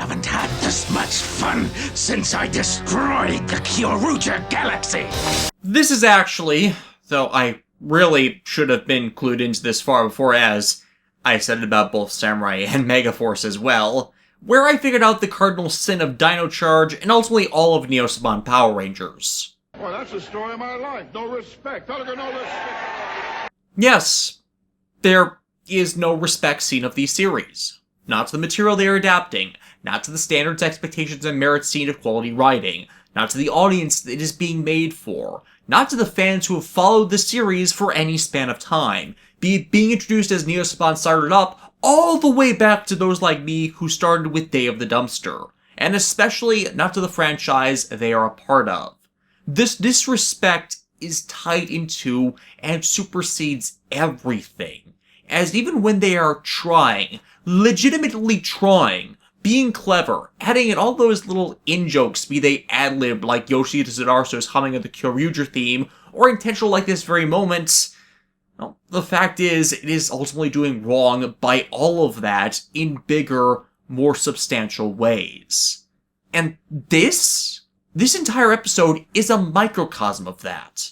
haven't had this much fun since I destroyed the Kyoryuger galaxy. This is actually, though I really should have been clued into this far before, as I said it about both Samurai and Megaforce as well, where I figured out the cardinal sin of Dino Charge and ultimately all of Neo Saban Power Rangers. Well, that's the story of my life. No respect. No respect. Yes, there is no respect seen of these series. Not to the material they are adapting, not to the standards, expectations, and merits seen of quality writing, not to the audience it is being made for, not to the fans who have followed the series for any span of time, be it being introduced as Neo Saban started up, all the way back to those like me who started with Day of the Dumpster, and especially not to the franchise they are a part of. This disrespect is tied into and supersedes everything, as even when they are trying, legitimately trying, being clever, adding in all those little in-jokes, be they ad-libbed like Yoshihito Sudarso's humming of the Kyoryuger theme, or intentional like this very moment, well, the fact is, it is ultimately doing wrong by all of that in bigger, more substantial ways. And this entire episode is a microcosm of that.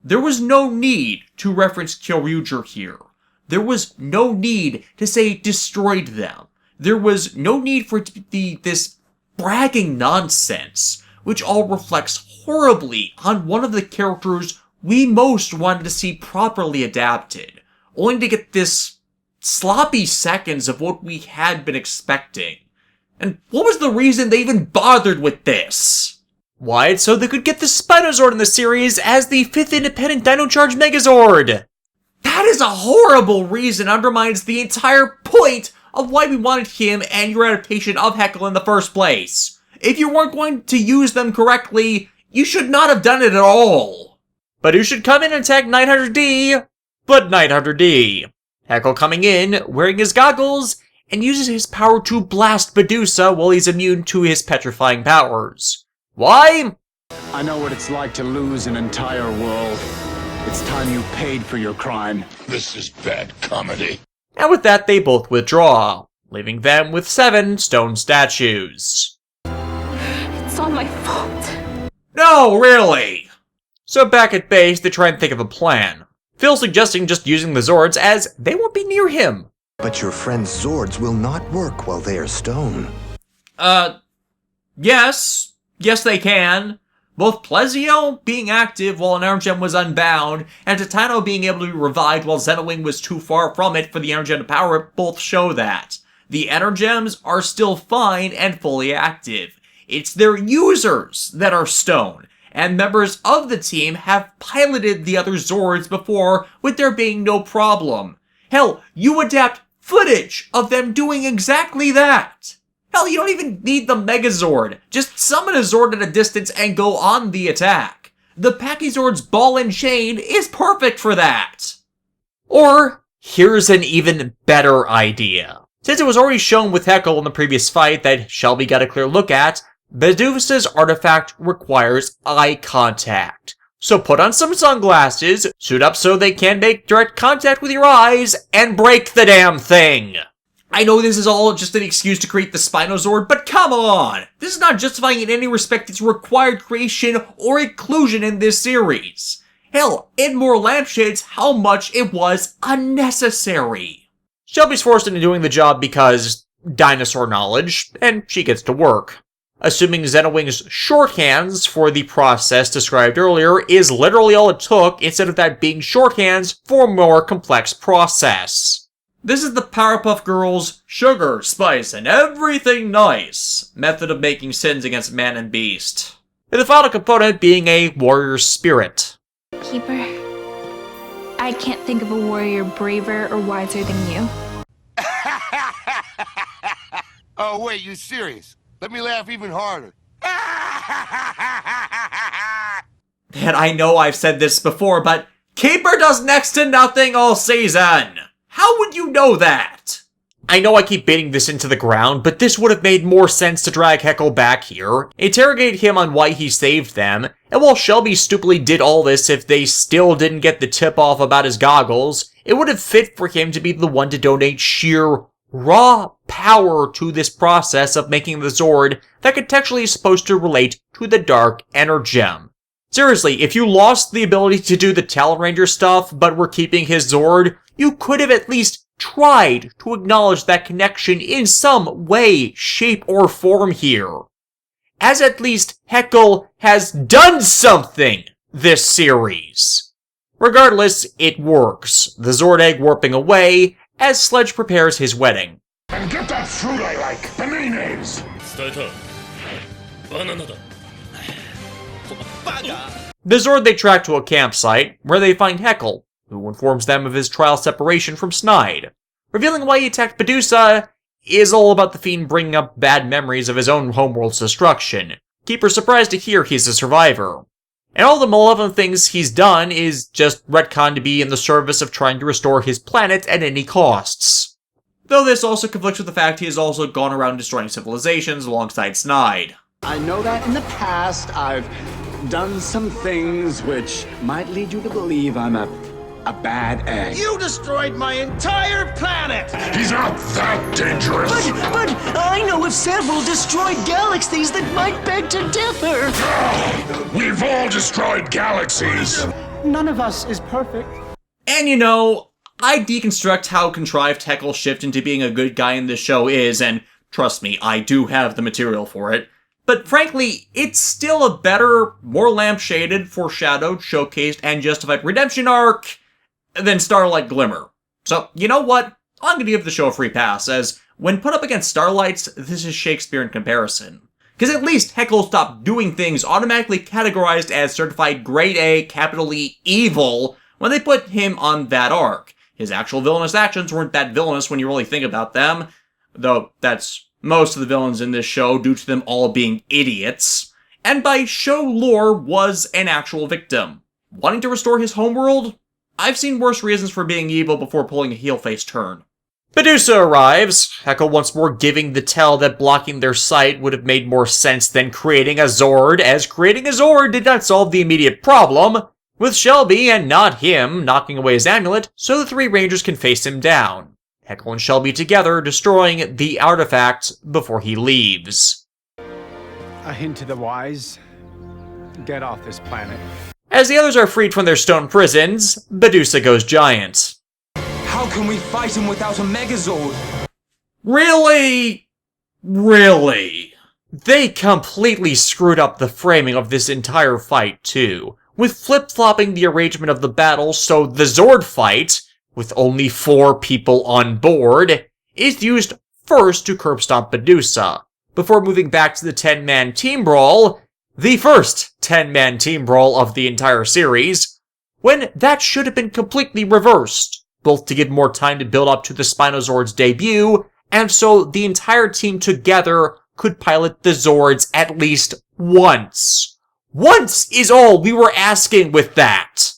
There was no need to reference Kyoryuger here. There was no need to say destroyed them. There was no need for it to be this bragging nonsense, which all reflects horribly on one of the characters we most wanted to see properly adapted, only to get this sloppy seconds of what we had been expecting. And what was the reason they even bothered with this? Why, it's so they could get the Spinozord in the series as the 5th independent Dino Charge Megazord! That is a horrible reason, undermines the entire point of why we wanted him and your adaptation of Heckle in the first place. If you weren't going to use them correctly, you should not have done it at all. But who should come in and attack 900D but 900D? Heckle coming in, wearing his goggles, and uses his power to blast Medusa while he's immune to his petrifying powers. Why? I know what it's like to lose an entire world. It's time you paid for your crime. This is bad comedy. And with that, they both withdraw, leaving them with 7 stone statues. It's all my fault. No, really! So back at base, they try and think of a plan. Phil suggesting just using the Zords as they won't be near him. But your friend's Zords will not work while they are stone. Yes. Yes, they can. Both Plezio being active while an Energem was unbound, and Titano being able to be revived while Zenowing was too far from it for the Energem to power it both show that. The Energems are still fine and fully active. It's their users that are stone, and members of the team have piloted the other Zords before with there being no problem. Hell, you adapt footage of them doing exactly that. Hell, you don't even need the Megazord. Just summon a Zord at a distance and go on the attack. The Pachysord's ball and chain is perfect for that. Or, here's an even better idea. Since it was already shown with Heckle in the previous fight that Shelby got a clear look at, Medusa's artifact requires eye contact. So put on some sunglasses, suit up so they can make direct contact with your eyes, and break the damn thing. I know this is all just an excuse to create the Spinozord, but come on! This is not justifying in any respect its required creation or inclusion in this series. Hell, in more lampshades, how much it was unnecessary. Shelby's forced into doing the job because dinosaur knowledge, and she gets to work. Assuming Zenowing's shorthands for the process described earlier is literally all it took, instead of that being shorthands for a more complex process. This is the Powerpuff Girls' sugar, spice, and everything nice method of making sins against man and beast. And the final component being a warrior spirit. Keeper, I can't think of a warrior braver or wiser than you. Oh, wait, you serious? Let me laugh even harder. And I know I've said this before, but Keeper does next to nothing all season. How would you know that? I know I keep beating this into the ground, but this would have made more sense to drag Heckle back here, interrogate him on why he saved them, and while Shelby stupidly did all this if they still didn't get the tip-off about his goggles, it would have fit for him to be the one to donate sheer raw power to this process of making the Zord that contextually is supposed to relate to the Dark Energem. Seriously, if you lost the ability to do the Talon Ranger stuff, but were keeping his Zord, you could have at least tried to acknowledge that connection in some way, shape, or form here. As at least Heckle has done something this series. Regardless, it works, the Zord egg warping away as Sledge prepares his wedding. And get that fruit I like, bananas! The Zord they track to a campsite, where they find Heckle, who informs them of his trial separation from Snide. Revealing why he attacked Medusa is all about the Fiend bringing up bad memories of his own homeworld's destruction. Keep her surprised to hear he's a survivor. And all the malevolent things he's done is just retcon to be in the service of trying to restore his planet at any costs. Though this also conflicts with the fact he has also gone around destroying civilizations alongside Snide. I know that in the past I've done some things which might lead you to believe I'm a bad egg. You destroyed my entire planet! He's not that dangerous! But I know of several destroyed galaxies that might beg to differ! We've all destroyed galaxies! None of us is perfect. And you know, I deconstruct how contrived Heckle's shift into being a good guy in this show is, and trust me, I do have the material for it. But frankly, it's still a better, more lampshaded, foreshadowed, showcased, and justified redemption arc than Starlight Glimmer. So, you know what? I'm gonna give the show a free pass, as when put up against Starlight's, this is Shakespeare in comparison. Because at least Heckle stopped doing things automatically categorized as certified grade A, capital E, evil, when they put him on that arc. His actual villainous actions weren't that villainous when you really think about them, though that's most of the villains in this show due to them all being idiots. And by show lore, was an actual victim. Wanting to restore his homeworld? I've seen worse reasons for being evil before pulling a heel-face turn. Medusa arrives, Heckle once more giving the tell that blocking their sight would have made more sense than creating a Zord, as creating a Zord did not solve the immediate problem, with Shelby and not him knocking away his amulet so the three Rangers can face him down. Heckle and Shelby together destroying the artifact before he leaves. A hint to the wise. Get off this planet. As the others are freed from their stone prisons, Medusa goes giant. How can we fight him without a Megazord? Really? Really? They completely screwed up the framing of this entire fight, too, with flip-flopping the arrangement of the battle so the Zord fight, with only 4 people on board, is used first to curb stomp Medusa, before moving back to the 10-man team brawl, the first 10-man team brawl of the entire series, when that should have been completely reversed, both to give more time to build up to the Spinozord's debut, and so the entire team together could pilot the Zords at least once. Once is all we were asking with that.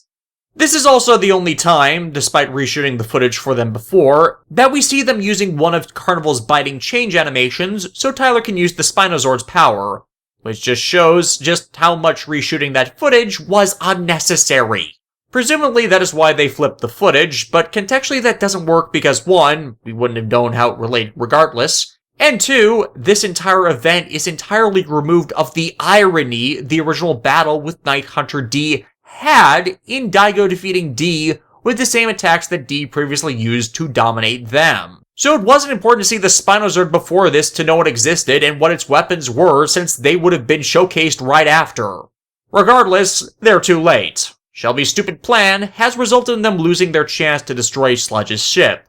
This is also the only time, despite reshooting the footage for them before, that we see them using one of Carnival's biting change animations so Tyler can use the Spinozord's power, which just shows just how much reshooting that footage was unnecessary. Presumably that is why they flipped the footage, but contextually that doesn't work because 1, we wouldn't have known how it related regardless, and 2, this entire event is entirely removed of the irony the original battle with Night Hunter D had in Daigo defeating D with the same attacks that D previously used to dominate them. So it wasn't important to see the Spinozord before this to know it existed and what its weapons were, since they would have been showcased right after. Regardless, they're too late. Shelby's stupid plan has resulted in them losing their chance to destroy Sledge's ship.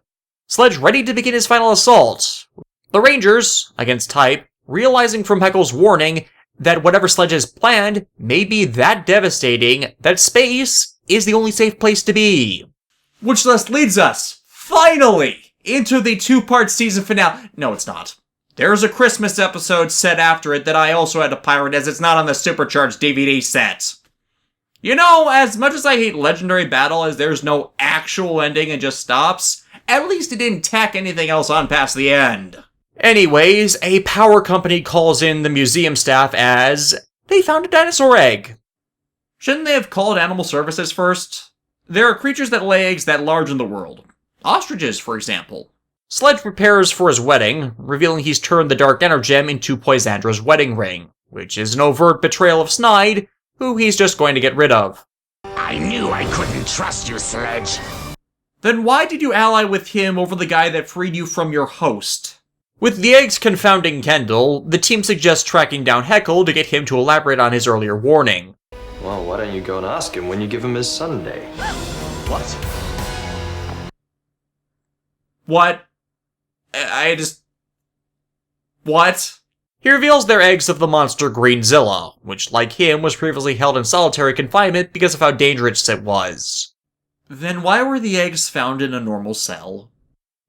Sledge ready to begin his final assault. The Rangers, against type, realizing from Heckle's warning that whatever Sledge has planned may be that devastating that space is the only safe place to be. Which thus leads us, finally, into the 2-part season finale. No, it's not. There's a Christmas episode set after it that I also had to pirate as it's not on the Supercharged DVD set. You know, as much as I hate Legendary Battle as there's no actual ending and just stops, at least it didn't tack anything else on past the end. Anyways, a power company calls in the museum staff as they found a dinosaur egg. Shouldn't they have called Animal Services first? There are creatures that lay eggs that large in the world. Ostriches, for example. Sledge prepares for his wedding, revealing he's turned the Dark Energem into Poisandra's wedding ring, which is an overt betrayal of Snide, who he's just going to get rid of. I knew I couldn't trust you, Sledge. Then why did you ally with him over the guy that freed you from your host? With the eggs confounding Kendall, the team suggests tracking down Heckle to get him to elaborate on his earlier warning. Well, why don't you go and ask him when you give him his Sunday? What? What? What? He reveals they're eggs of the monster Greenzilla, which, like him, was previously held in solitary confinement because of how dangerous it was. Then why were the eggs found in a normal cell?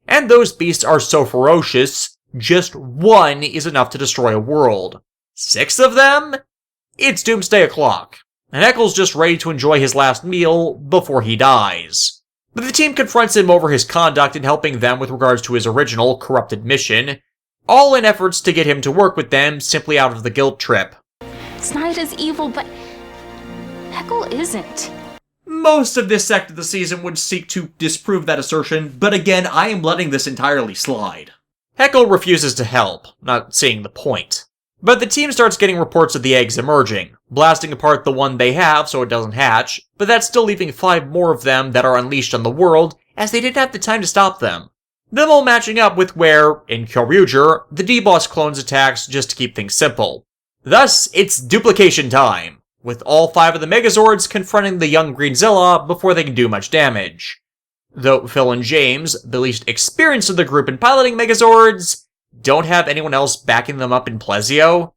And those beasts are so ferocious, just one is enough to destroy a world. 6 of them? It's doomsday o'clock, and Heckle's just ready to enjoy his last meal before he dies. But the team confronts him over his conduct in helping them with regards to his original, corrupted mission, all in efforts to get him to work with them simply out of the guilt trip. Snide is evil, but Heckle isn't. Most of this sect of the season would seek to disprove that assertion, but again, I am letting this entirely slide. Heckle refuses to help, not seeing the point. But the team starts getting reports of the eggs emerging, blasting apart the one they have so it doesn't hatch, but that's still leaving 5 more of them that are unleashed on the world, as they didn't have the time to stop them. Them all matching up with where, in Kyoryuger, the D-Boss clones attacks just to keep things simple. Thus, it's duplication time, with all 5 of the Megazords confronting the young Greenzilla before they can do much damage. Though Phil and James, the least experienced of the group in piloting Megazords, don't have anyone else backing them up in Plesio.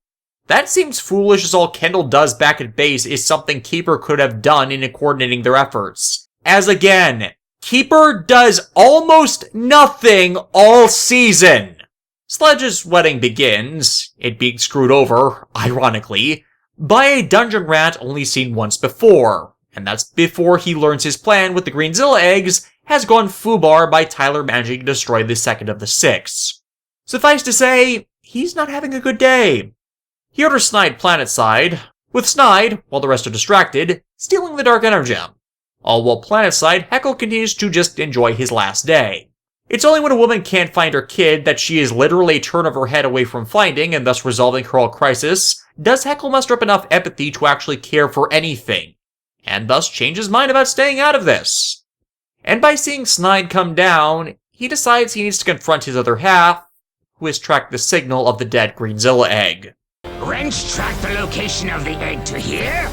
That seems foolish, as all Kendall does back at base is something Keeper could have done in coordinating their efforts. As again, Keeper does almost nothing all season. Sledge's wedding begins, it being screwed over, ironically, by a dungeon rat only seen once before, and that's before he learns his plan with the Greenzilla eggs has gone foobar by Tyler managing to destroy the second of the 6. Suffice to say, he's not having a good day. He orders Snide planetside, with Snide, while the rest are distracted, stealing the Dark Energem. All while planetside, Heckle continues to just enjoy his last day. It's only when a woman can't find her kid that she is literally a turn of her head away from finding and thus resolving her whole crisis, does Heckle muster up enough empathy to actually care for anything, and thus change his mind about staying out of this. And by seeing Snide come down, he decides he needs to confront his other half, who has tracked the signal of the dead Greenzilla egg. Wrench tracked the location of the egg to here?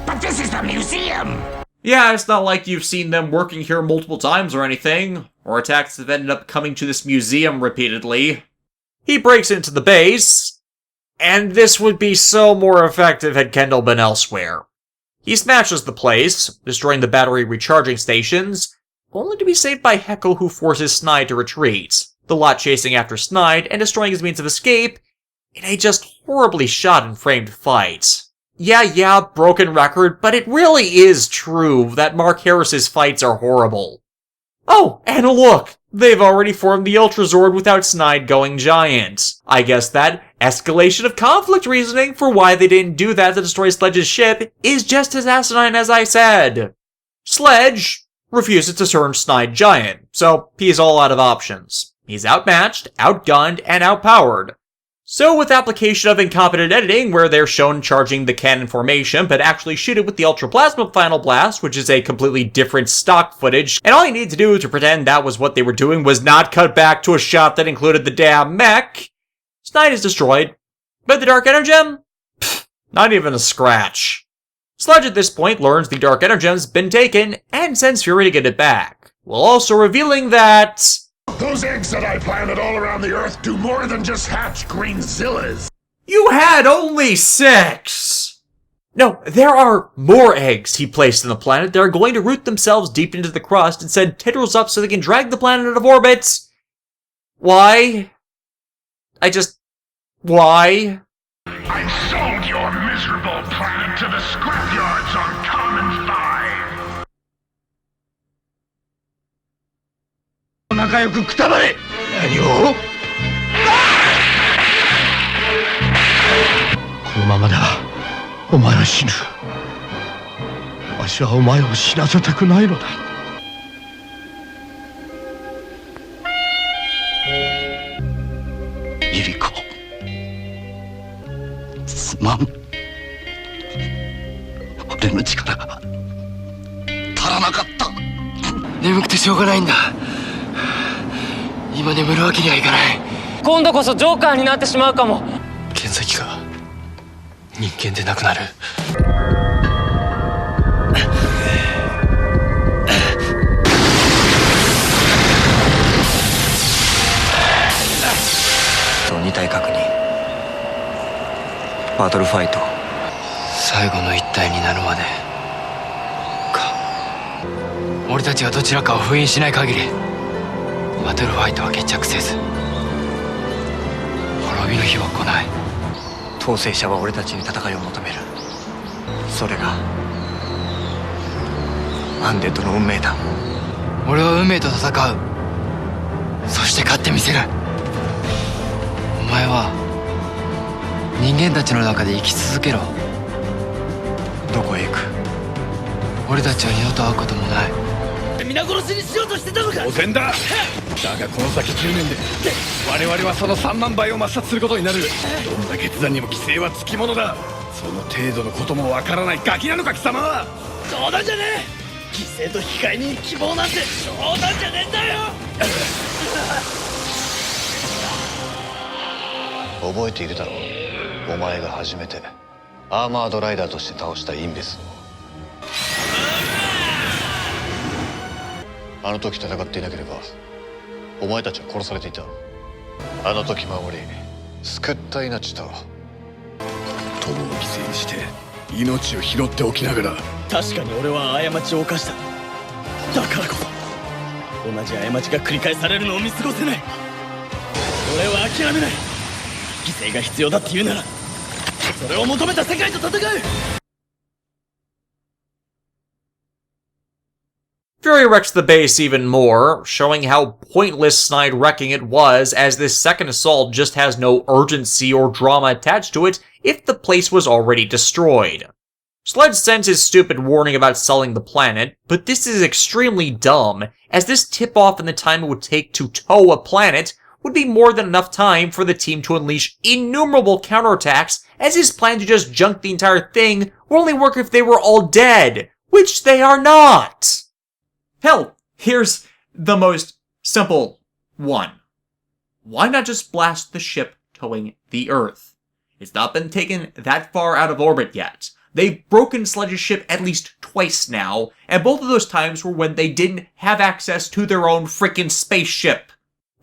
But this is the museum! Yeah, it's not like you've seen them working here multiple times or anything, or attacks have ended up coming to this museum repeatedly. He breaks into the base, and this would be so more effective had Kendall been elsewhere. He smashes the place, destroying the battery recharging stations, only to be saved by Heckle, who forces Snide to retreat, the lot chasing after Snide and destroying his means of escape in a just horribly shot and framed fight. Yeah, broken record, but it really is true that Mark Harris's fights are horrible. Oh, and look! They've already formed the Ultrazord without Snide going giant. I guess that escalation of conflict reasoning for why they didn't do that to destroy Sledge's ship is just as asinine as I said. Sledge refuses to turn Snide giant, so he's all out of options. He's outmatched, outgunned, and outpowered. So with application of incompetent editing, where they're shown charging the cannon formation, but actually shoot it with the Ultra Plasma Final Blast, which is a completely different stock footage, and all you need to do to pretend that was what they were doing was not cut back to a shot that included the damn mech, Snide is destroyed. But the Dark Energem? Pfft, not even a scratch. Sledge at this point learns the Dark Energem's been taken, and sends Fury to get it back, while also revealing that Those eggs that I planted all around the Earth do more than just hatch Greenzillas. you had only 6! No, there are more eggs he placed on the planet that are going to root themselves deep into the crust and send tendrils up so they can drag the planet out of orbit. Why? Why? I sold your miserable planet to the scrapyards on Common 5. 仲良くくたばれ。何を？このままではお前は死ぬ。わしはお前を死なせたくないのだ。すまん。俺の力が足らなかった。眠くてしょうがないんだ。今眠るわけにはいかない。今度こそジョーカーになってしまうかも。剣先が人間でなくなる。2体確認。バトルファイト最後の1体になるまでか。俺たちがどちらかを封印しない限りバトルファイトは決着せず滅びの日は来ない。統制者は俺たちに戦いを求める。それがアンデッドの運命だ。俺は運命と戦う。そして勝ってみせる。お前は人間たちの中で生き続けろ。どこへ行く？俺たちは二度と会うこともない。皆殺しにしようとしてたのか。当然だ。だがこの先10年で我々はその3万倍を抹殺することになる。どんな決断にも犠牲はつきものだ。その程度のこともわからないガキなのか貴様は。冗談じゃねえ。犠牲と引き換えに希望なんて冗談じゃねえんだよ。覚えているだろう。お前が初めてアーマードライダーとして倒したインベスを。あの時戦っていなければお前たちは殺されていた。あの時守り救った命と友を犠牲にして命を拾っておきながら。確かに俺は過ちを犯した。だからこそ同じ過ちが繰り返されるのを見過ごせない。俺は諦めない。犠牲が必要だって言うならそれを求めた世界と戦う。Fury wrecks the base even more, showing how pointless snide wrecking it was, as this second assault just has no urgency or drama attached to it if the place was already destroyed. Sledge sends his stupid warning about selling the planet, but this is extremely dumb, as this tip-off in the time it would take to tow a planet would be more than enough time for the team to unleash innumerable counterattacks, as his plan to just junk the entire thing would only work if they were all dead, which they are not! Hell, here's the most simple one. Why not just blast the ship towing the Earth? It's not been taken that far out of orbit yet. They've broken Sledge's ship at least twice now, and both of those times were when they didn't have access to their own freaking spaceship.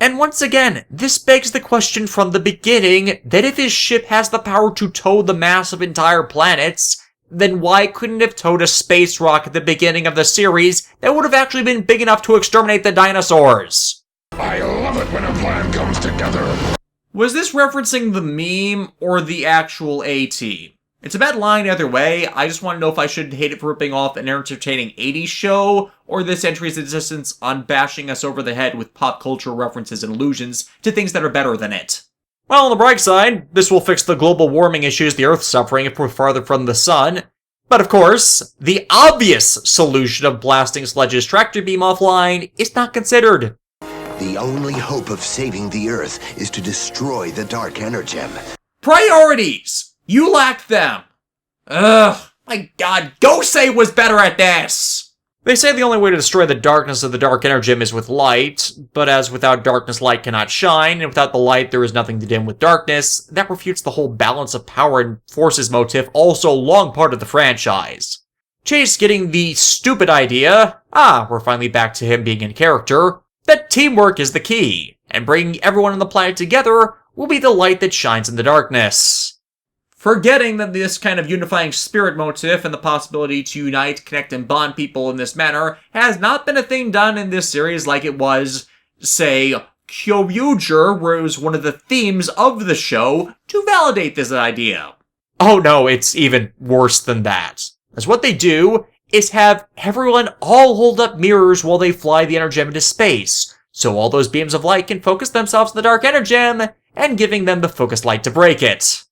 And once again, this begs the question from the beginning that if his ship has the power to tow the mass of entire planets, then why couldn't it have towed a space rock at the beginning of the series that would have actually been big enough to exterminate the dinosaurs? I love it when a plan comes together. Was this referencing the meme or the actual AT? It's a bad line either way. I just want to know if I should hate it for ripping off an entertaining 80s show, or this entry's insistence on bashing us over the head with pop culture references and allusions to things that are better than it. Well, on the bright side, this will fix the global warming issues the Earth's suffering if we're farther from the sun. But of course, the obvious solution of blasting Sledge's tractor beam offline is not considered. The only hope of saving the Earth is to destroy the Dark Energem. Priorities! You lacked them! Ugh, my god, Gosei was better at this! They say the only way to destroy the darkness of the Dark Energem is with light, but as without darkness light cannot shine, and without the light there is nothing to dim with darkness, that refutes the whole balance of power and forces motif, also long part of the franchise. Chase getting the stupid idea, we're finally back to him being in character, that teamwork is the key, and bringing everyone on the planet together will be the light that shines in the darkness. Forgetting that this kind of unifying spirit motif and the possibility to unite, connect, and bond people in this manner has not been a thing done in this series like it was, say, Kyoryuger, where it was one of the themes of the show to validate this idea. Oh no, it's even worse than that. As what they do is have everyone all hold up mirrors while they fly the Energem into space, so all those beams of light can focus themselves on the Dark Energem, and giving them the focus light to break it.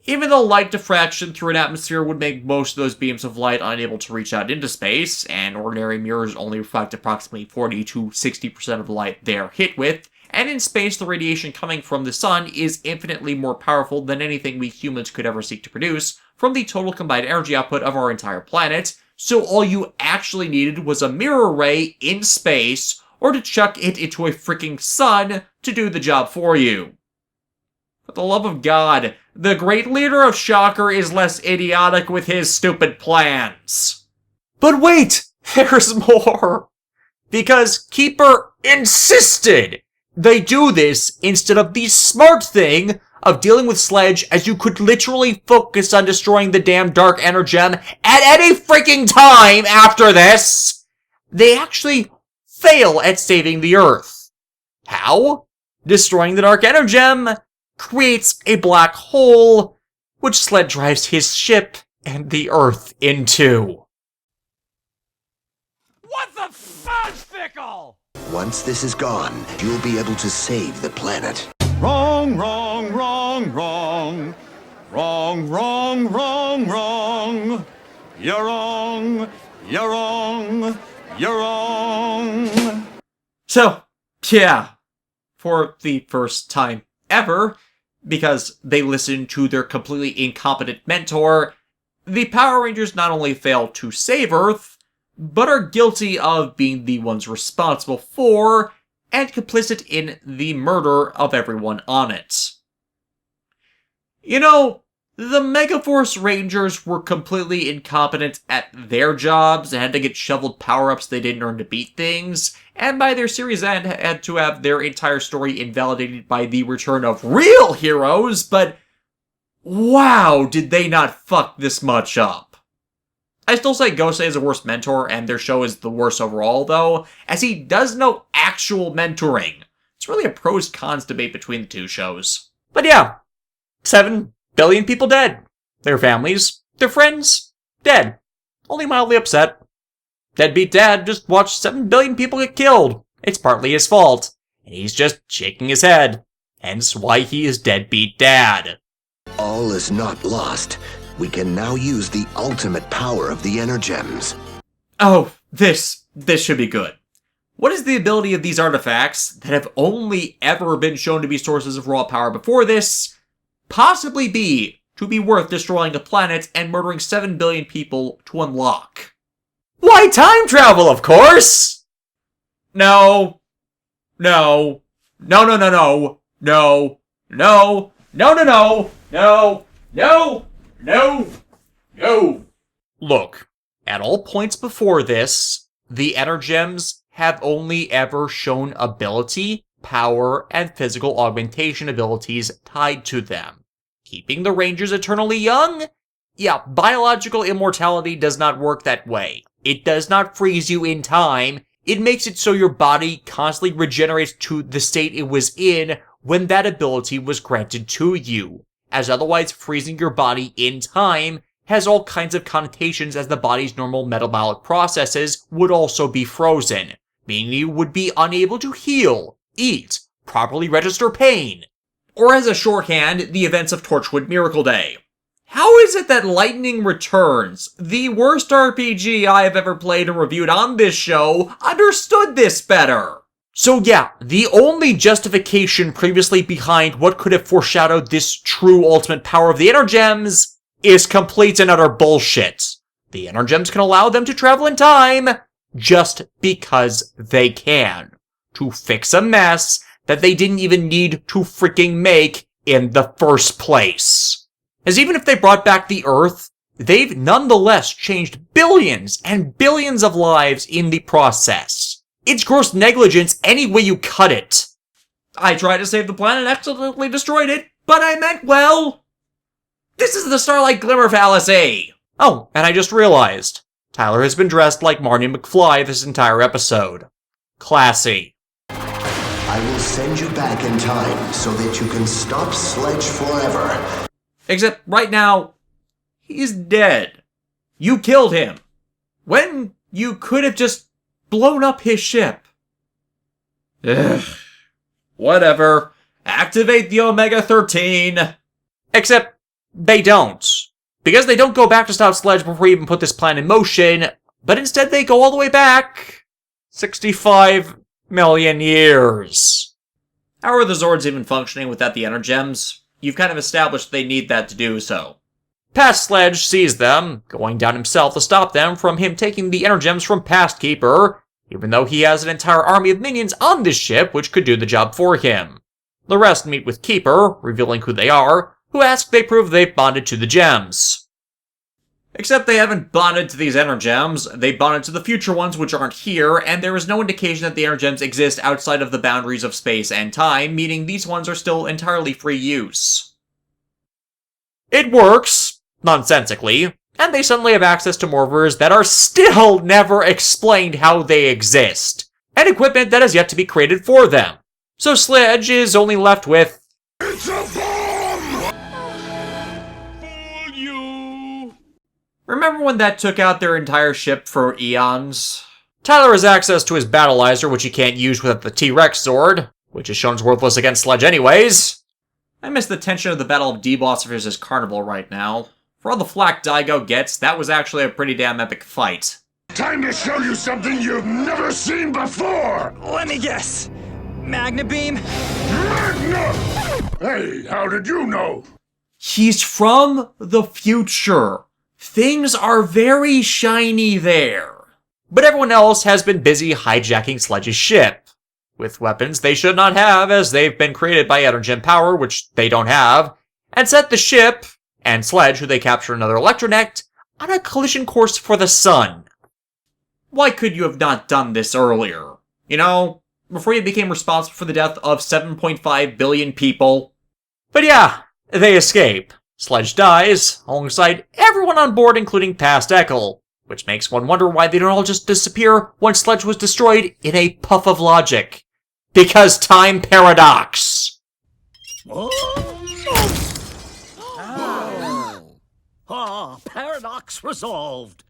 Even though light diffraction through an atmosphere would make most of those beams of light unable to reach out into space, and ordinary mirrors only reflect approximately 40 to 60% of the light they're hit with, and in space the radiation coming from the sun is infinitely more powerful than anything we humans could ever seek to produce from the total combined energy output of our entire planet, so all you actually needed was a mirror ray in space, or to chuck it into a freaking sun to do the job for you. For the love of God, the great leader of Shocker is less idiotic with his stupid plans. But wait! There's more! Because Keeper insisted they do this instead of the smart thing of dealing with Sledge, as you could literally focus on destroying the damn Dark Energem at any freaking time after this. They actually fail at saving the Earth. How? Destroying the Dark Energem creates a black hole, which Sledge drives his ship and the Earth into. What the fudge, Fickle? Once this is gone, you'll be able to save the planet. Wrong, wrong, wrong, wrong. Wrong, wrong, wrong, wrong. You're wrong, you're wrong, you're wrong. So, yeah, for the first time ever, because they listened to their completely incompetent mentor, the Power Rangers not only fail to save Earth, but are guilty of being the ones responsible for and complicit in the murder of everyone on it. You know, the Megaforce Rangers were completely incompetent at their jobs and had to get shoveled power-ups they didn't earn to beat things, and by their series end had to have their entire story invalidated by the return of real heroes, but wow, did they not fuck this much up. I still say Gosei is the worst mentor, and their show is the worst overall, though, as he does no actual mentoring. It's really a pros-cons debate between the two shows. But yeah, 7 billion people dead. Their families, their friends, dead. Only mildly upset. Deadbeat Dad just watched 7 billion people get killed. It's partly his fault, and he's just shaking his head. Hence why he is Deadbeat Dad. All is not lost. We can now use the ultimate power of the Energems. Oh, this should be good. What is the ability of these artifacts that have only ever been shown to be sources of raw power before this possibly be to be worth destroying a planet and murdering 7 billion people to unlock? Why, time travel, of course! No. No. No, no, no, no. No. No. No, no, no. No. No. No! No! Look, at all points before this, the Energems have only ever shown ability, power, and physical augmentation abilities tied to them. Keeping the Rangers eternally young? Yeah, biological immortality does not work that way. It does not freeze you in time. It makes it so your body constantly regenerates to the state it was in when that ability was granted to you, as otherwise freezing your body in time has all kinds of connotations, as the body's normal metabolic processes would also be frozen, meaning you would be unable to heal, eat, properly register pain, or as a shorthand, the events of Torchwood Miracle Day. How is it that Lightning Returns, the worst RPG I have ever played and reviewed on this show, understood this better? So yeah, the only justification previously behind what could have foreshadowed this true ultimate power of the Energems is complete and utter bullshit. The Energems can allow them to travel in time just because they can, to fix a mess that they didn't even need to freaking make in the first place. As even if they brought back the Earth, they've nonetheless changed billions and billions of lives in the process. It's gross negligence any way you cut it. I tried to save the planet and accidentally destroyed it, but I meant well. This is the Starlight Glimmer fallacy. Oh, and I just realized, Tyler has been dressed like Marty McFly this entire episode. Classy. I will send you back in time so that you can stop Sledge forever. Except right now, he's dead. You killed him. When you could have just blown up his ship. Ugh. Whatever. Activate the Omega-13. Except, they don't. Because they don't go back to stop Sledge before we even put this plan in motion, but instead they go all the way back 65 million years. How are the Zords even functioning without the Energems? You've kind of established they need that to do so. Past Sledge sees them, going down himself to stop them from him taking the Energems from Past Keeper, even though he has an entire army of minions on this ship which could do the job for him. The rest meet with Keeper, revealing who they are, who asks they prove they've bonded to the gems. Except they haven't bonded to these Energems, they bonded to the future ones which aren't here, and there is no indication that the Energems exist outside of the boundaries of space and time, meaning these ones are still entirely free use. It works, nonsensically, and they suddenly have access to morphers that are still never explained how they exist, and equipment that has yet to be created for them. So Sledge is only left with... It's a bomb! Fool you! Remember when that took out their entire ship for eons? Tyler has access to his battleizer, which he can't use without the T-Rex sword, which is shown as worthless against Sledge anyways. I miss the tension of the Battle of D-Boss vs. Carnival right now. For all the flack Daigo gets, that was actually a pretty damn epic fight. Time to show you something you've never seen before! Let me guess. Magna Beam? Magna! Hey, how did you know? He's from the future. Things are very shiny there. But everyone else has been busy hijacking Sledge's ship, with weapons they should not have as they've been created by Energem power, which they don't have, and set the ship, and Sledge, who they capture another Electronet, on a collision course for the sun. Why could you have not done this earlier? You know, before you became responsible for the death of 7.5 billion people? But yeah, they escape. Sledge dies, alongside everyone on board including past Heckle, which makes one wonder why they don't all just disappear once Sledge was destroyed in a puff of logic. Because time paradox! Paradox resolved.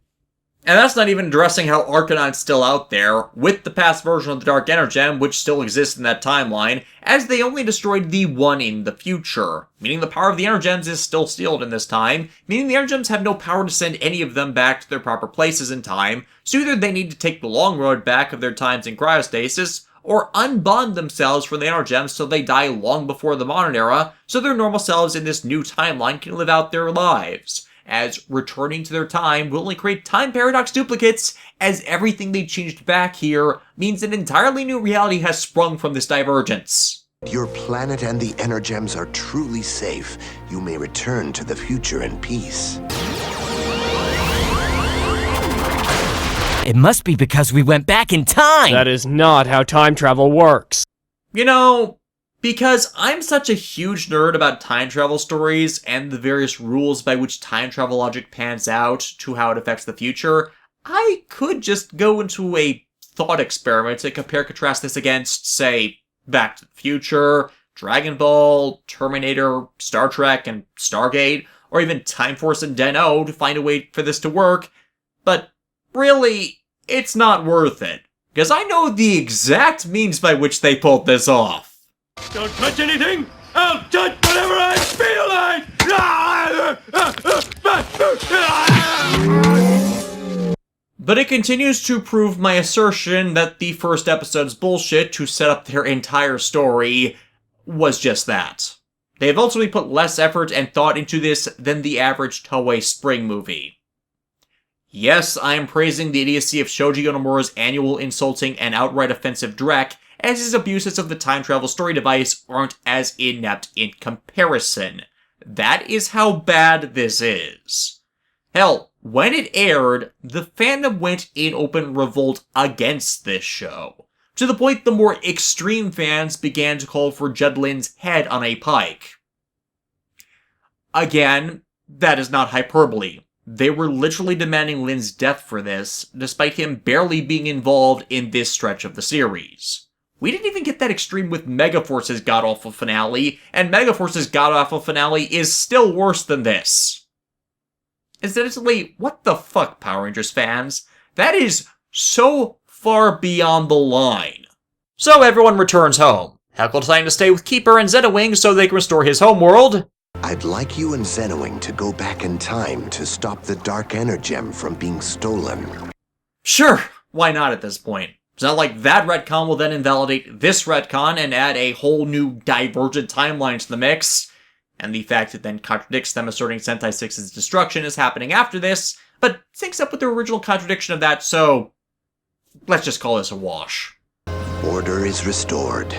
And that's not even addressing how Arcanon's still out there, with the past version of the Dark Energem, which still exists in that timeline, as they only destroyed the one in the future, meaning the power of the Energems is still sealed in this time, meaning the Energems have no power to send any of them back to their proper places in time, so either they need to take the long road back of their times in cryostasis, or unbond themselves from the Energems so they die long before the modern era, so their normal selves in this new timeline can live out their lives. As returning to their time will only create time paradox duplicates, as everything they changed back here means an entirely new reality has sprung from this divergence. Your planet and the Energems are truly safe. You may return to the future in peace. It must be because we went back in time! That is not how time travel works. You know, because I'm such a huge nerd about time travel stories and the various rules by which time travel logic pans out to how it affects the future, I could just go into a thought experiment to compare-contrast this against, say, Back to the Future, Dragon Ball, Terminator, Star Trek, and Stargate, or even Time Force and Den-O to find a way for this to work. But really, it's not worth it, because I know the exact means by which they pulled this off. Don't touch anything! I'll touch whatever I feel like! But it continues to prove my assertion that the first episode's bullshit to set up their entire story was just that. They have ultimately put less effort and thought into this than the average Toei spring movie. Yes, I am praising the idiocy of Shoji Yonemura's annual insulting and outright offensive dreck, as his abuses of the time travel story device aren't as inept in comparison. That is how bad this is. Hell, when it aired, the fandom went in open revolt against this show, to the point the more extreme fans began to call for Judd Lynn's head on a pike. Again, that is not hyperbole. They were literally demanding Lynn's death for this, despite him barely being involved in this stretch of the series. We didn't even get that extreme with Megaforce's god-awful finale, and Megaforce's god-awful finale is still worse than this. Incidentally, what the fuck, Power Rangers fans? That is so far beyond the line. So everyone returns home. Heckle deciding to stay with Keeper and Zenowing so they can restore his homeworld. I'd like you and Zenowing to go back in time to stop the Dark Energem from being stolen. Sure, why not at this point? It's not like that retcon will then invalidate this retcon and add a whole new divergent timeline to the mix, and the fact it then contradicts them asserting Sentai 6's destruction is happening after this, but syncs up with the original contradiction of that, so let's just call this a wash. Order is restored.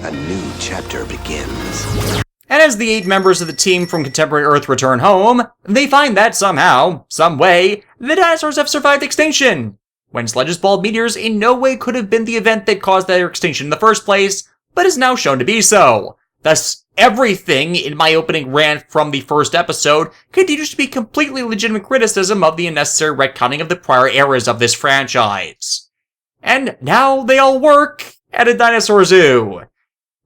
A new chapter begins. And as the 8 members of the team from Contemporary Earth return home, they find that somehow, some way, the dinosaurs have survived extinction. When Sledge's bald meteors in no way could have been the event that caused their extinction in the first place, but is now shown to be so. Thus, everything in my opening rant from the first episode continues to be completely legitimate criticism of the unnecessary retconning of the prior eras of this franchise. And now they all work at a dinosaur zoo.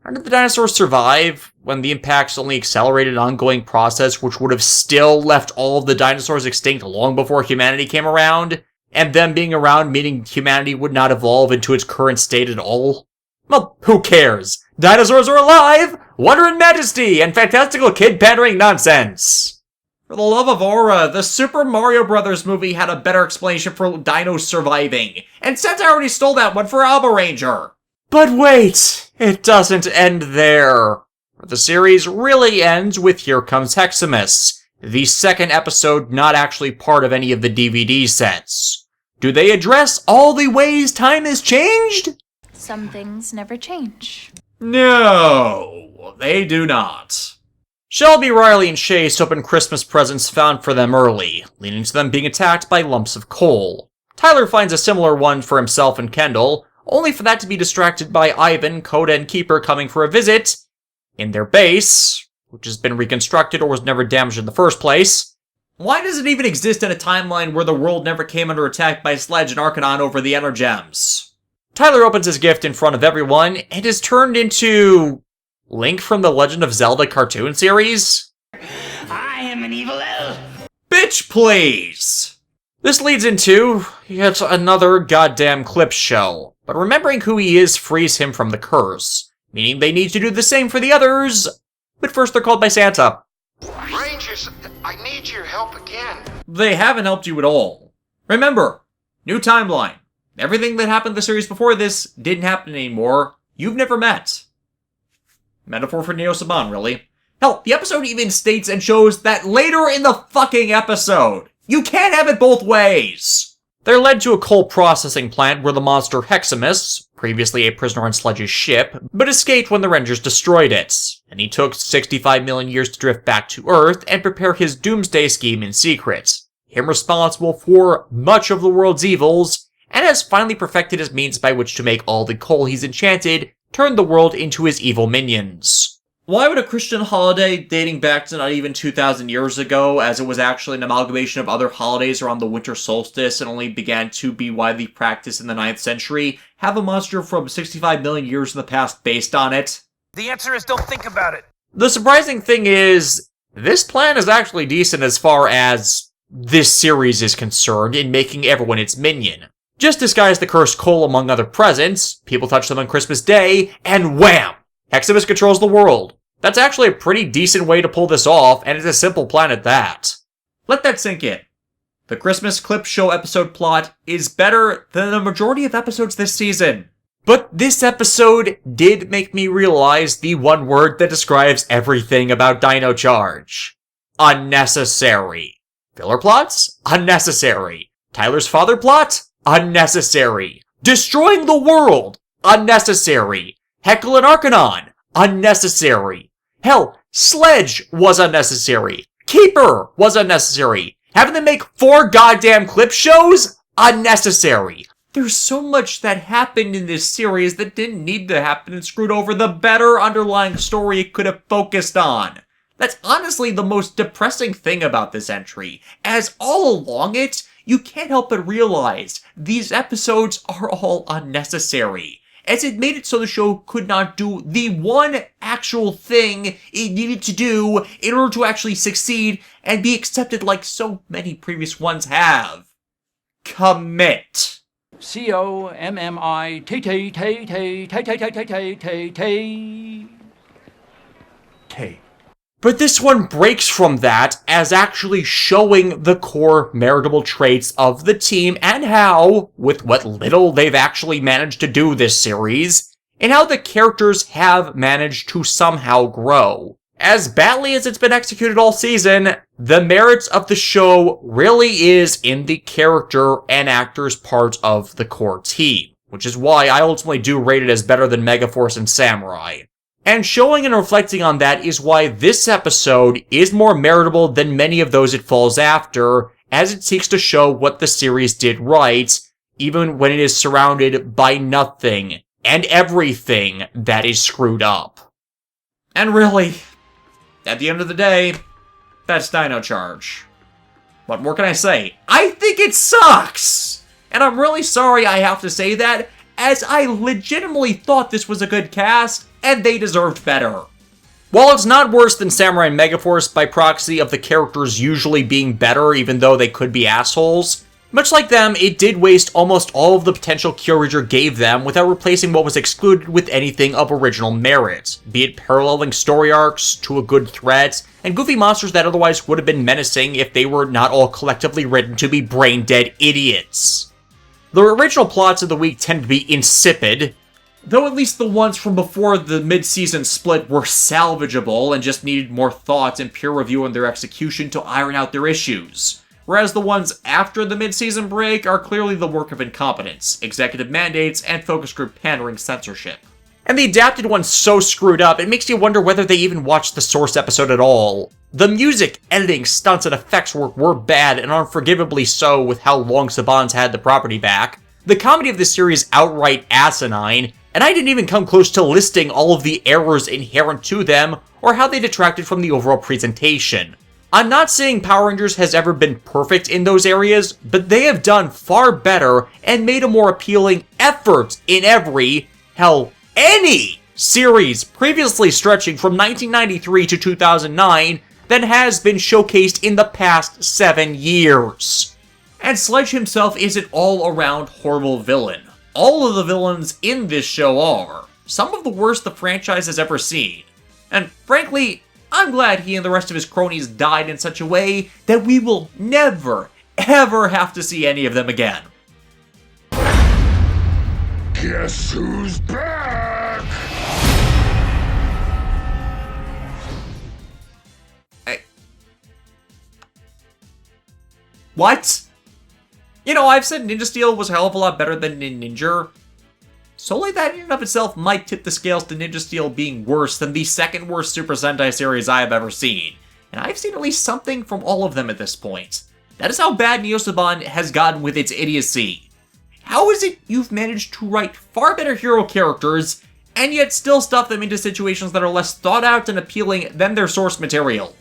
How did the dinosaurs survive when the impacts only accelerated an ongoing process which would have still left all of the dinosaurs extinct long before humanity came around? And them being around meaning humanity would not evolve into its current state at all? Well, who cares? Dinosaurs are alive! Wonder and majesty and fantastical kid-pandering nonsense! For the love of Aura, the Super Mario Bros. Movie had a better explanation for dinos surviving, and Sentai already stole that one for Alba Ranger. But wait! It doesn't end there. The series really ends with Here Comes Heximus, the second episode not actually part of any of the DVD sets. Do they address all the ways time has changed? Some things never change. No, they do not. Shelby, Riley, and Chase open Christmas presents found for them early, leading to them being attacked by lumps of coal. Tyler finds a similar one for himself and Kendall, only for that to be distracted by Ivan, Coda, and Keeper coming for a visit in their base, which has been reconstructed or was never damaged in the first place. Why does it even exist in a timeline where the world never came under attack by Sledge and Arcanon over the Energems? Tyler opens his gift in front of everyone and is turned into Link from the Legend of Zelda cartoon series. I am an evil elf. Bitch, please! This leads into yet another goddamn clip show, but remembering who he is frees him from the curse, meaning they need to do the same for the others, but first they're called by Santa. Rangers, I need your help again. They haven't helped you at all. Remember, new timeline. Everything that happened in the series before this didn't happen anymore. You've never met. Metaphor for Neo Saban, really. Hell, the episode even states and shows that later in the fucking episode. You can't have it both ways! They're led to a coal processing plant where the monster Heximus, previously a prisoner on Sledge's ship, but escaped when the Rangers destroyed it, and he took 65 million years to drift back to Earth and prepare his doomsday scheme in secret. Him responsible for much of the world's evils, and has finally perfected his means by which to make all the coal he's enchanted turn the world into his evil minions. Why would a Christian holiday dating back to not even 2,000 years ago, as it was actually an amalgamation of other holidays around the winter solstice and only began to be widely practiced in the 9th century, have a monster from 65 million years in the past based on it? The answer is don't think about it. The surprising thing is, this plan is actually decent as far as this series is concerned in making everyone its minion. Just disguise the cursed coal among other presents, people touch them on Christmas Day, and wham! Heximus controls the world. That's actually a pretty decent way to pull this off, and it's a simple plan at that. Let that sink in. The Christmas clip show episode plot is better than the majority of episodes this season. But this episode did make me realize the one word that describes everything about Dino Charge. Unnecessary. Filler plots? Unnecessary. Tyler's father plot? Unnecessary. Destroying the world? Unnecessary. Heckle and Arcanon? Unnecessary. Hell, Sledge was unnecessary. Keeper was unnecessary. Having them make 4 goddamn clip shows? Unnecessary. There's so much that happened in this series that didn't need to happen and screwed over the better underlying story it could have focused on. That's honestly the most depressing thing about this entry, as all along it, you can't help but realize these episodes are all unnecessary, as it made it so the show could not do the one actual thing it needed to do in order to actually succeed and be accepted like so many previous ones have. Commit. COMMIT. But this one breaks from that as actually showing the core meritable traits of the team and how, with what little they've actually managed to do this series, and how the characters have managed to somehow grow. As badly as it's been executed all season, the merits of the show really is in the character and actors part of the core team, which is why I ultimately do rate it as better than Megaforce and Samurai. And showing and reflecting on that is why this episode is more meritable than many of those it falls after, as it seeks to show what the series did right, even when it is surrounded by nothing and everything that is screwed up. And really, at the end of the day, that's Dino Charge. What more can I say? I think it sucks! And I'm really sorry I have to say that, as I legitimately thought this was a good cast, and they deserved better. While it's not worse than Samurai and Megaforce by proxy of the characters usually being better even though they could be assholes, much like them, it did waste almost all of the potential Kyorager gave them without replacing what was excluded with anything of original merit, be it paralleling story arcs to a good threat, and goofy monsters that otherwise would have been menacing if they were not all collectively written to be brain-dead idiots. The original plots of the week tend to be insipid, though at least the ones from before the mid-season split were salvageable and just needed more thought and peer review on their execution to iron out their issues. Whereas the ones after the mid-season break are clearly the work of incompetence, executive mandates, and focus group pandering censorship. And the adapted one's so screwed up, it makes you wonder whether they even watched the source episode at all. The music, editing, stunts, and effects work were bad, and unforgivably so with how long Saban's had the property back. The comedy of the series outright asinine, and I didn't even come close to listing all of the errors inherent to them, or how they detracted from the overall presentation. I'm not saying Power Rangers has ever been perfect in those areas, but they have done far better and made a more appealing effort in every, hell, any series previously stretching from 1993 to 2009 than has been showcased in the past 7 years. And Sledge himself is an all-around horrible villain. All of the villains in this show are. Some of the worst the franchise has ever seen. And frankly, I'm glad he and the rest of his cronies died in such a way that we will never, ever have to see any of them again. Guess who's back? What? You know, I've said Ninja Steel was a hell of a lot better than Ninja. Solely that in and of itself might tip the scales to Ninja Steel being worse than the second worst Super Sentai series I have ever seen. And I've seen at least something from all of them at this point. That is how bad Neo Saban has gotten with its idiocy. How is it you've managed to write far better hero characters, and yet still stuff them into situations that are less thought out and appealing than their source material?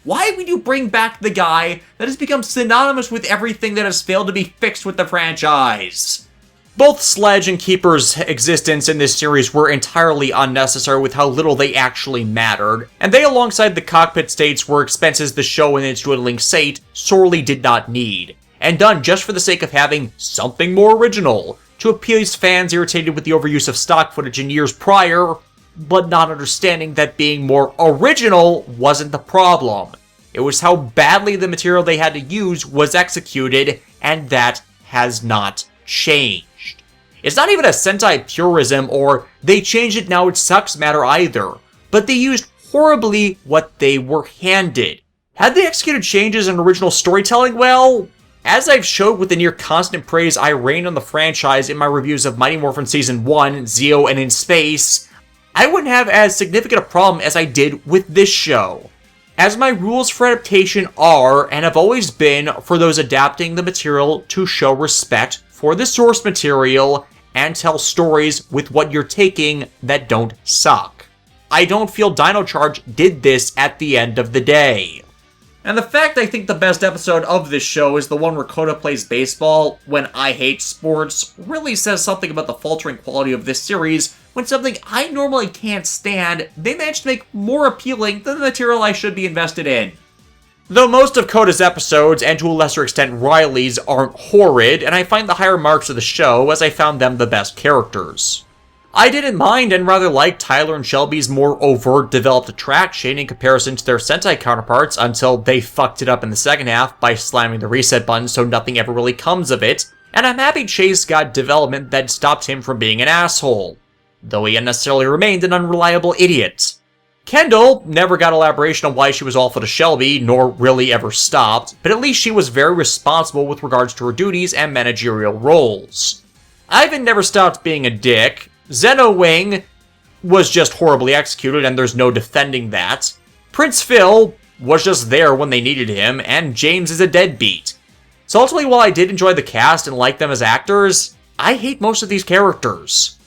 Why would you bring back the guy that has become synonymous with everything that has failed to be fixed with the franchise? Both Sledge and Keeper's existence in this series were entirely unnecessary with how little they actually mattered, and they alongside the cockpit states were expenses the show in its dwindling state sorely did not need, and done just for the sake of having something more original, to appease fans irritated with the overuse of stock footage in years prior, but not understanding that being more original wasn't the problem. It was how badly the material they had to use was executed, and that has not changed. It's not even a Sentai purism or they changed it now it sucks matter either, but they used horribly what they were handed. Had they executed changes in original storytelling well? As I've showed with the near constant praise I rained on the franchise in my reviews of Mighty Morphin Season 1, Zeo, and In Space, I wouldn't have as significant a problem as I did with this show. As my rules for adaptation are, and have always been, for those adapting the material to show respect for the source material and tell stories with what you're taking that don't suck. I don't feel Dino Charge did this at the end of the day. And the fact I think the best episode of this show is the one where Kota plays baseball when I hate sports really says something about the faltering quality of this series when something I normally can't stand, they managed to make more appealing than the material I should be invested in. Though most of Kota's episodes, and to a lesser extent Riley's, aren't horrid, and I find the higher marks of the show as I found them the best characters. I didn't mind and rather liked Tyler and Shelby's more overt developed attraction in comparison to their Sentai counterparts until they fucked it up in the second half by slamming the reset button so nothing ever really comes of it, and I'm happy Chase got development that stopped him from being an asshole, though he unnecessarily remained an unreliable idiot. Kendall never got elaboration on why she was awful to Shelby, nor really ever stopped, but at least she was very responsible with regards to her duties and managerial roles. Ivan never stopped being a dick. Zeno Wing was just horribly executed, and there's no defending that. Prince Phil was just there when they needed him, and James is a deadbeat. So ultimately, while I did enjoy the cast and like them as actors, I hate most of these characters.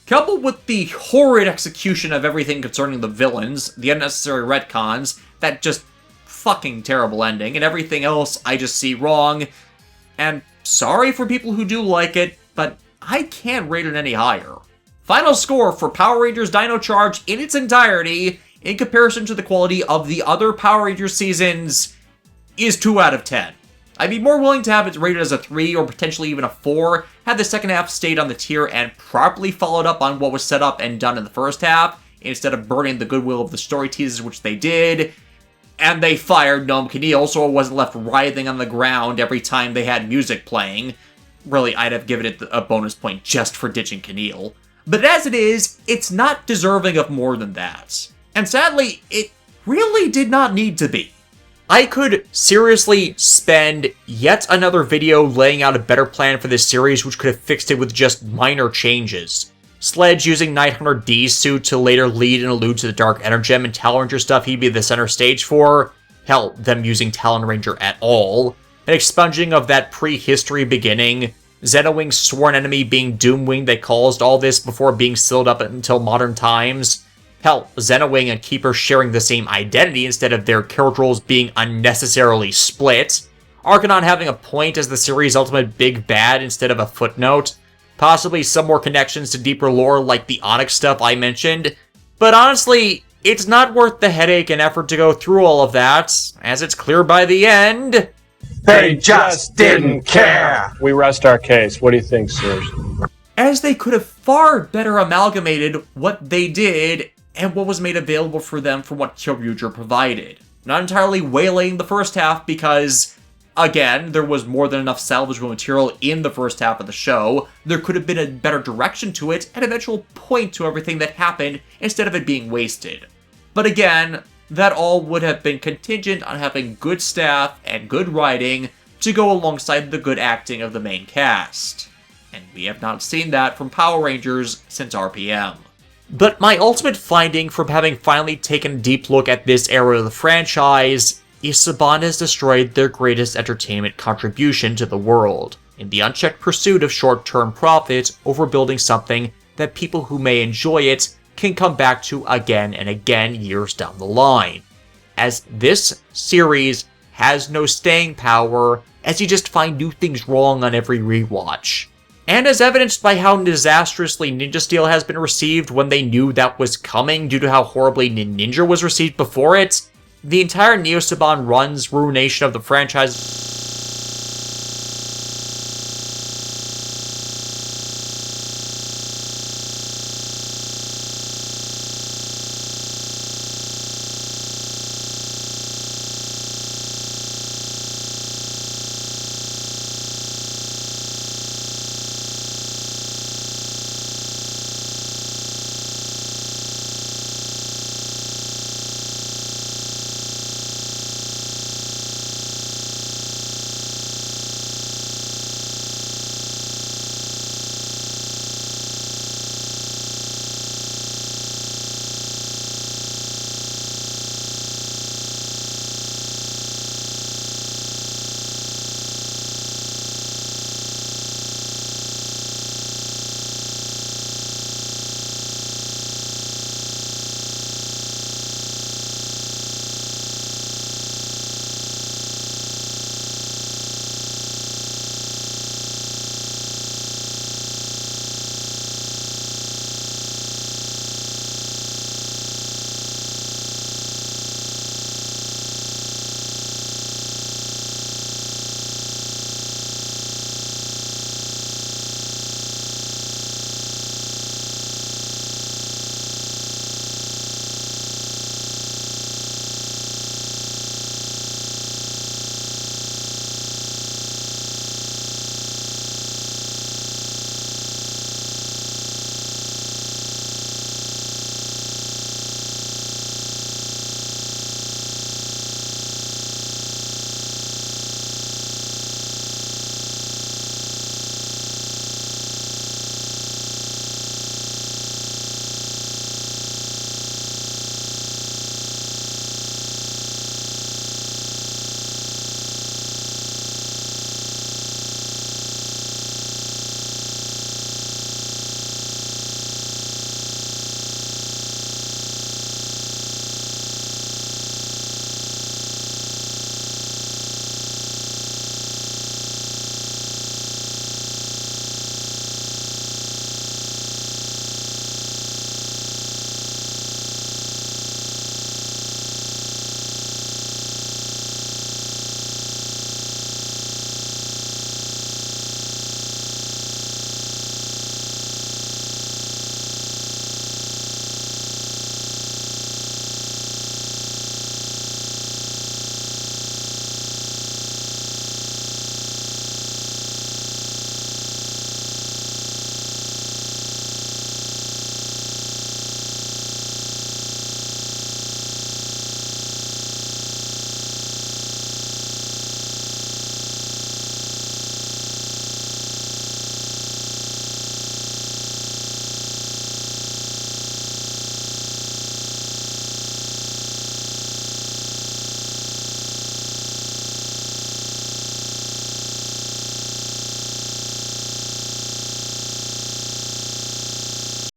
Coupled with the horrid execution of everything concerning the villains, the unnecessary retcons, that just fucking terrible ending, and everything else I just see wrong, and sorry for people who do like it, but I can't rate it any higher. Final score for Power Rangers Dino Charge in its entirety, in comparison to the quality of the other Power Rangers seasons, is 2 out of 10. I'd be more willing to have it rated as a 3 or potentially even a 4 had the second half stayed on the tier and properly followed up on what was set up and done in the first half, instead of burning the goodwill of the story teasers, which they did. And they fired Noam Keneal, so it wasn't left writhing on the ground every time they had music playing. Really, I'd have given it a bonus point just for ditching Keneal. But as it is, it's not deserving of more than that. And sadly, it really did not need to be. I could seriously spend yet another video laying out a better plan for this series which could have fixed it with just minor changes. Sledge using Night Hunter D's suit to later lead and allude to the Dark Energem and Talon Ranger stuff he'd be the center stage for. Hell, them using Talon Ranger at all. An expunging of that prehistory beginning. Zenowing's sworn enemy being Doomwing that caused all this before being sealed up until modern times. Hell, Zenowing and Keeper sharing the same identity instead of their character roles being unnecessarily split. Arcanon having a point as the series' ultimate big bad instead of a footnote. Possibly some more connections to deeper lore like the Onyx stuff I mentioned. But honestly, it's not worth the headache and effort to go through all of that, as it's clear by the end. They just didn't care! We rest our case. What do you think, sirs? As they could have far better amalgamated what they did and what was made available for them from what Kyoryuger provided. Not entirely waylaying the first half because, again, there was more than enough salvageable material in the first half of the show. There could have been a better direction to it, an eventual point to everything that happened instead of it being wasted. But again, that all would have been contingent on having good staff and good writing to go alongside the good acting of the main cast. And we have not seen that from Power Rangers since RPM. But my ultimate finding from having finally taken a deep look at this era of the franchise is Saban has destroyed their greatest entertainment contribution to the world, in the unchecked pursuit of short-term profit over building something that people who may enjoy it can come back to again and again years down the line. As this series has no staying power, as you just find new things wrong on every rewatch. And as evidenced by how disastrously Ninja Steel has been received when they knew that was coming due to how horribly Ninja was received before it, the entire Neo Saban run's ruination of the franchise